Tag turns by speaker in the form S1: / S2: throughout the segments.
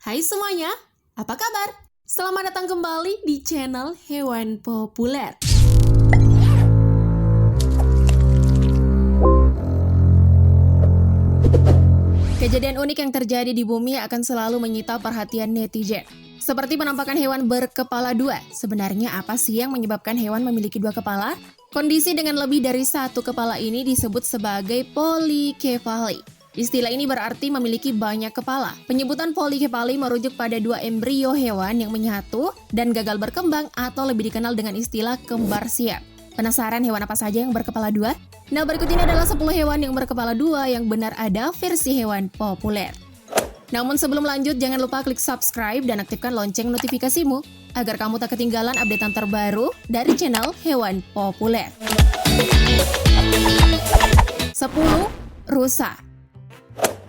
S1: Hai semuanya, apa kabar? Selamat datang kembali di channel Hewan Populer. Kejadian unik yang terjadi di bumi akan selalu menyita perhatian netizen. Seperti penampakan hewan berkepala dua. Sebenarnya apa sih yang menyebabkan hewan memiliki dua kepala? Kondisi dengan lebih dari satu kepala ini disebut sebagai polykefali. Istilah ini berarti memiliki banyak kepala. Penyebutan polykefali merujuk pada dua embrio hewan yang menyatu dan gagal berkembang atau lebih dikenal dengan istilah kembar siap. Penasaran hewan apa saja yang berkepala dua? Nah, berikut ini adalah 10 hewan yang berkepala dua yang benar ada versi hewan populer. Namun sebelum lanjut, jangan lupa klik subscribe dan aktifkan lonceng notifikasimu agar kamu tak ketinggalan updatean terbaru dari channel Hewan Populer. 10. Rusa.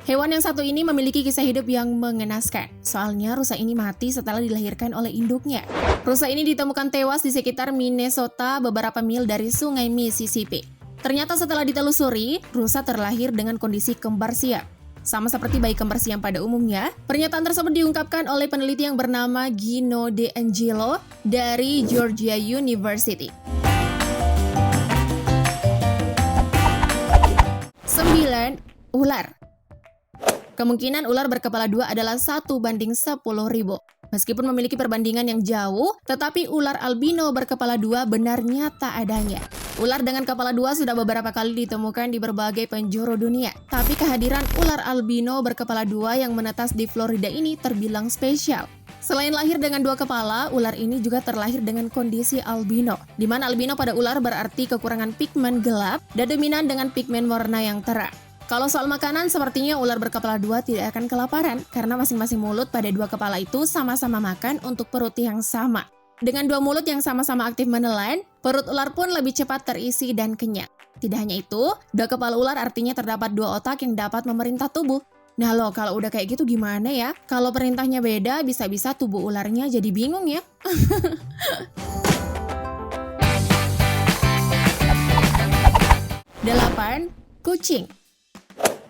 S1: Hewan yang satu ini memiliki kisah hidup yang mengenaskan. Soalnya rusa ini mati setelah dilahirkan oleh induknya. Rusa ini ditemukan tewas di sekitar Minnesota beberapa mil dari sungai Mississippi. Ternyata setelah ditelusuri, rusa terlahir dengan kondisi kembar siap. Sama seperti bayi kembar siam pada umumnya, pernyataan tersebut diungkapkan oleh peneliti yang bernama Gino De Angelo dari Georgia University. 9. Ular. Kemungkinan ular berkepala dua adalah 1:10.000. Meskipun memiliki perbandingan yang jauh, tetapi ular albino berkepala dua benar nyata adanya. Ular dengan kepala dua sudah beberapa kali ditemukan di berbagai penjuru dunia. Tapi kehadiran ular albino berkepala dua yang menetas di Florida ini terbilang spesial. Selain lahir dengan dua kepala, ular ini juga terlahir dengan kondisi albino, di mana albino pada ular berarti kekurangan pigmen gelap dan dominan dengan pigmen warna yang terang. Kalau soal makanan, sepertinya ular berkepala dua tidak akan kelaparan, karena masing-masing mulut pada dua kepala itu sama-sama makan untuk perut yang sama. Dengan dua mulut yang sama-sama aktif menelan, perut ular pun lebih cepat terisi dan kenyang. Tidak hanya itu, dua kepala ular artinya terdapat dua otak yang dapat memerintah tubuh. Nah loh, kalau udah kayak gitu gimana ya? Kalau perintahnya beda, bisa-bisa tubuh ularnya jadi bingung ya. 8. Kucing.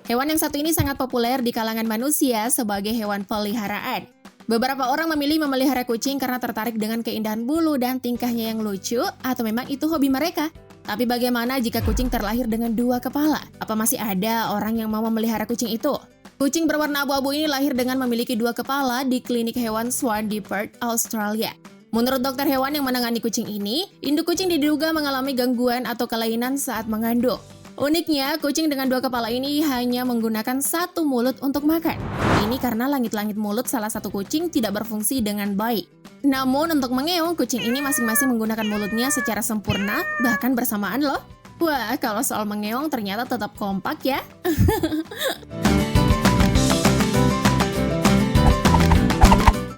S1: Hewan yang satu ini sangat populer di kalangan manusia sebagai hewan peliharaan. Beberapa orang memilih memelihara kucing karena tertarik dengan keindahan bulu dan tingkahnya yang lucu, atau memang itu hobi mereka. Tapi bagaimana jika kucing terlahir dengan dua kepala? Apa masih ada orang yang mau memelihara kucing itu? Kucing berwarna abu-abu ini lahir dengan memiliki dua kepala di klinik hewan Swan di Perth, Australia. Menurut dokter hewan yang menangani kucing ini, induk kucing diduga mengalami gangguan atau kelainan saat mengandung. Uniknya, kucing dengan dua kepala ini hanya menggunakan satu mulut untuk makan. Ini karena langit-langit mulut salah satu kucing tidak berfungsi dengan baik. Namun untuk mengeong, kucing ini masing-masing menggunakan mulutnya secara sempurna, bahkan bersamaan loh. Wah, kalau soal mengeong ternyata tetap kompak ya.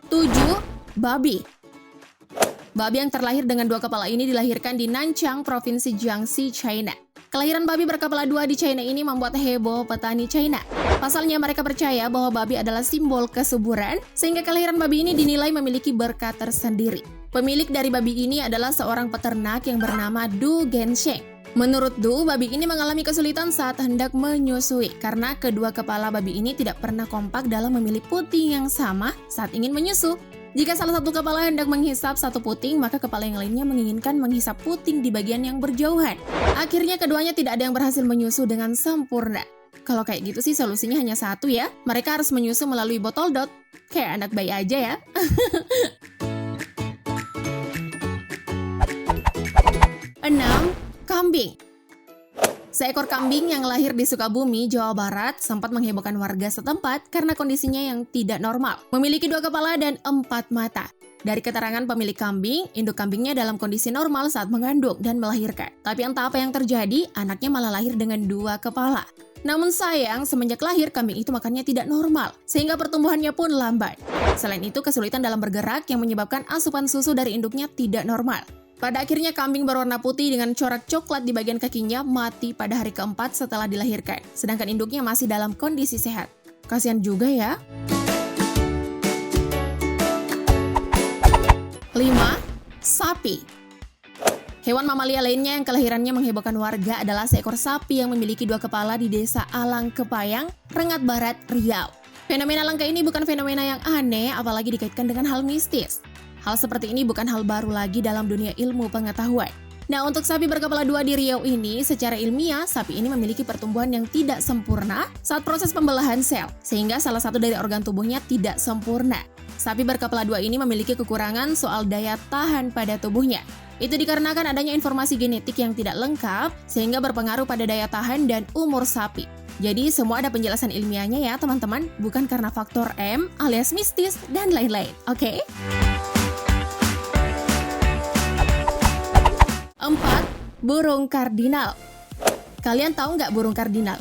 S1: 7. Babi. Babi yang terlahir dengan dua kepala ini dilahirkan di Nanchang, Provinsi Jiangxi, China. Kelahiran babi berkepala dua di China ini membuat heboh petani China. Pasalnya mereka percaya bahwa babi adalah simbol kesuburan, sehingga kelahiran babi ini dinilai memiliki berkat tersendiri. Pemilik dari babi ini adalah seorang peternak yang bernama Du Gensheng. Menurut Du, babi ini mengalami kesulitan saat hendak menyusui, karena kedua kepala babi ini tidak pernah kompak dalam memilih puting yang sama saat ingin menyusu. Jika salah satu kepala hendak menghisap satu puting, maka kepala yang lainnya menginginkan menghisap puting di bagian yang berjauhan. Akhirnya keduanya tidak ada yang berhasil menyusu dengan sempurna. Kalau kayak gitu sih solusinya hanya satu ya, mereka harus menyusu melalui botol dot. Kayak anak bayi aja ya. 6. Kambing. Seekor kambing yang lahir di Sukabumi, Jawa Barat, sempat menghebohkan warga setempat karena kondisinya yang tidak normal. Memiliki dua kepala dan 4 mata. Dari keterangan pemilik kambing, induk kambingnya dalam kondisi normal saat mengandung dan melahirkan. Tapi entah apa yang terjadi, anaknya malah lahir dengan dua kepala. Namun sayang, semenjak lahir, kambing itu makannya tidak normal, sehingga pertumbuhannya pun lambat. Selain itu, kesulitan dalam bergerak yang menyebabkan asupan susu dari induknya tidak normal. Pada akhirnya kambing berwarna putih dengan corak coklat di bagian kakinya mati pada hari keempat setelah dilahirkan, sedangkan induknya masih dalam kondisi sehat. Kasihan juga ya. 5. Sapi. Hewan mamalia lainnya yang kelahirannya menghebohkan warga adalah seekor sapi yang memiliki dua kepala di desa Alang Kepayang, Rengat Barat, Riau. Fenomena langka ini bukan fenomena yang aneh, apalagi dikaitkan dengan hal mistis. Hal seperti ini bukan hal baru lagi dalam dunia ilmu pengetahuan. Nah, untuk sapi berkepala dua di Riau ini, secara ilmiah, sapi ini memiliki pertumbuhan yang tidak sempurna saat proses pembelahan sel, sehingga salah satu dari organ tubuhnya tidak sempurna. Sapi berkepala dua ini memiliki kekurangan soal daya tahan pada tubuhnya. Itu dikarenakan adanya informasi genetik yang tidak lengkap, sehingga berpengaruh pada daya tahan dan umur sapi. Jadi, semua ada penjelasan ilmiahnya ya, teman-teman, bukan karena faktor M alias mistis dan lain-lain, oke? 4. Burung kardinal. Kalian tahu nggak burung kardinal?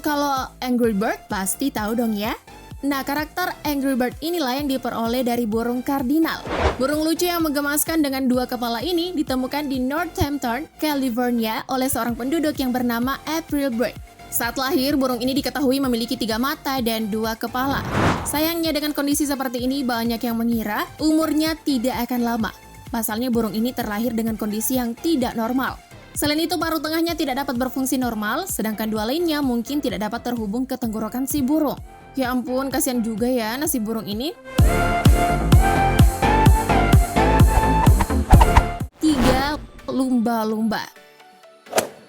S1: Kalau Angry Bird pasti tahu dong ya. Nah, karakter Angry Bird inilah yang diperoleh dari burung kardinal. Burung lucu yang menggemaskan dengan 2 kepala ini ditemukan di Northampton, California oleh seorang penduduk yang bernama April Bird. Saat lahir, burung ini diketahui memiliki 3 mata dan 2 kepala. Sayangnya dengan kondisi seperti ini banyak yang mengira umurnya tidak akan lama. Pasalnya burung ini terlahir dengan kondisi yang tidak normal. Selain itu, paruh tengahnya tidak dapat berfungsi normal, sedangkan 2 lainnya mungkin tidak dapat terhubung ke tenggorokan si burung. Ya ampun, kasihan juga ya nasi burung ini. 3. Lumba-lumba.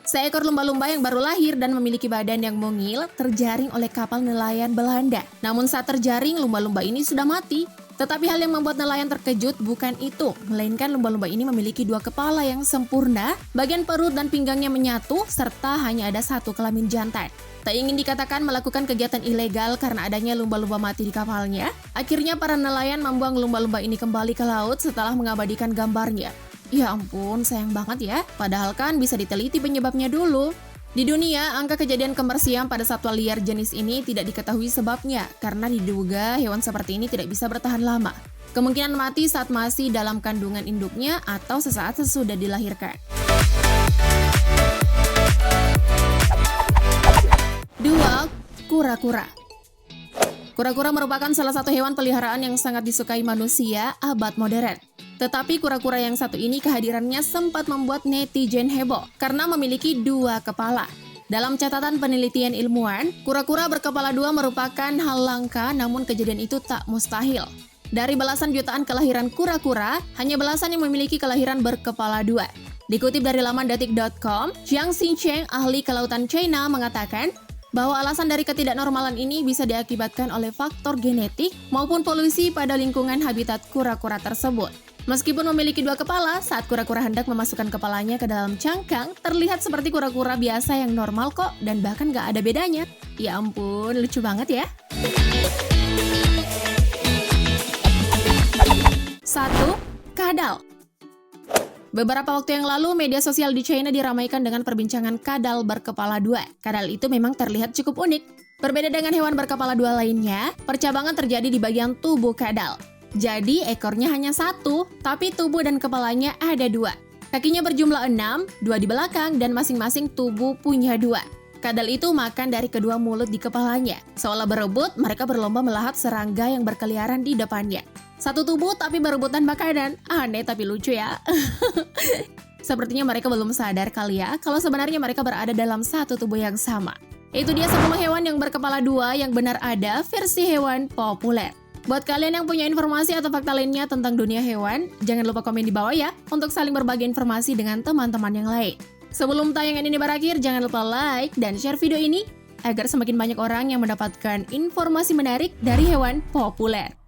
S1: Seekor lumba-lumba yang baru lahir dan memiliki badan yang mungil terjaring oleh kapal nelayan Belanda. Namun saat terjaring, lumba-lumba ini sudah mati. Tetapi hal yang membuat nelayan terkejut bukan itu, melainkan lumba-lumba ini memiliki 2 kepala yang sempurna, bagian perut dan pinggangnya menyatu, serta hanya ada 1 kelamin jantan. Tak ingin dikatakan melakukan kegiatan ilegal karena adanya lumba-lumba mati di kapalnya. Akhirnya para nelayan membuang lumba-lumba ini kembali ke laut setelah mengabadikan gambarnya. Ya ampun, sayang banget ya, padahal kan bisa diteliti penyebabnya dulu. Di dunia, angka kejadian kembar siam pada satwa liar jenis ini tidak diketahui sebabnya, karena diduga hewan seperti ini tidak bisa bertahan lama. Kemungkinan mati saat masih dalam kandungan induknya atau sesaat sesudah dilahirkan. 2. Kura-kura. Kura-kura merupakan salah satu hewan peliharaan yang sangat disukai manusia abad modern. Tetapi kura-kura yang satu ini kehadirannya sempat membuat netizen heboh karena memiliki 2 kepala. Dalam catatan penelitian ilmuwan, kura-kura berkepala 2 merupakan hal langka, namun kejadian itu tak mustahil. Dari belasan jutaan kelahiran kura-kura, hanya belasan yang memiliki kelahiran berkepala 2. Dikutip dari laman detik.com, Jiang Xincheng, ahli kelautan China, mengatakan bahwa alasan dari ketidaknormalan ini bisa diakibatkan oleh faktor genetik maupun polusi pada lingkungan habitat kura-kura tersebut. Meskipun memiliki 2 kepala, saat kura-kura hendak memasukkan kepalanya ke dalam cangkang, terlihat seperti kura-kura biasa yang normal kok, dan bahkan gak ada bedanya. Ya ampun, lucu banget ya. 1. Kadal. Beberapa waktu yang lalu, media sosial di China diramaikan dengan perbincangan kadal berkepala 2. Kadal itu memang terlihat cukup unik. Berbeda dengan hewan berkepala 2 lainnya, percabangan terjadi di bagian tubuh kadal. Jadi ekornya hanya 1, tapi tubuh dan kepalanya ada 2. Kakinya berjumlah 6, 2 di belakang, dan masing-masing tubuh punya 2. Kadal itu makan dari kedua mulut di kepalanya. Seolah berebut, mereka berlomba melahap serangga yang berkeliaran di depannya. Satu tubuh tapi berebutan makanan. Aneh tapi lucu ya. Sepertinya mereka belum sadar kali ya, kalau sebenarnya mereka berada dalam satu tubuh yang sama. Itu dia 10 hewan yang berkepala 2 yang benar ada versi hewan populer. Buat kalian yang punya informasi atau fakta lainnya tentang dunia hewan, jangan lupa komen di bawah ya, untuk saling berbagi informasi dengan teman-teman yang lain. Sebelum tayangan ini berakhir, jangan lupa like dan share video ini, agar semakin banyak orang yang mendapatkan informasi menarik dari hewan populer.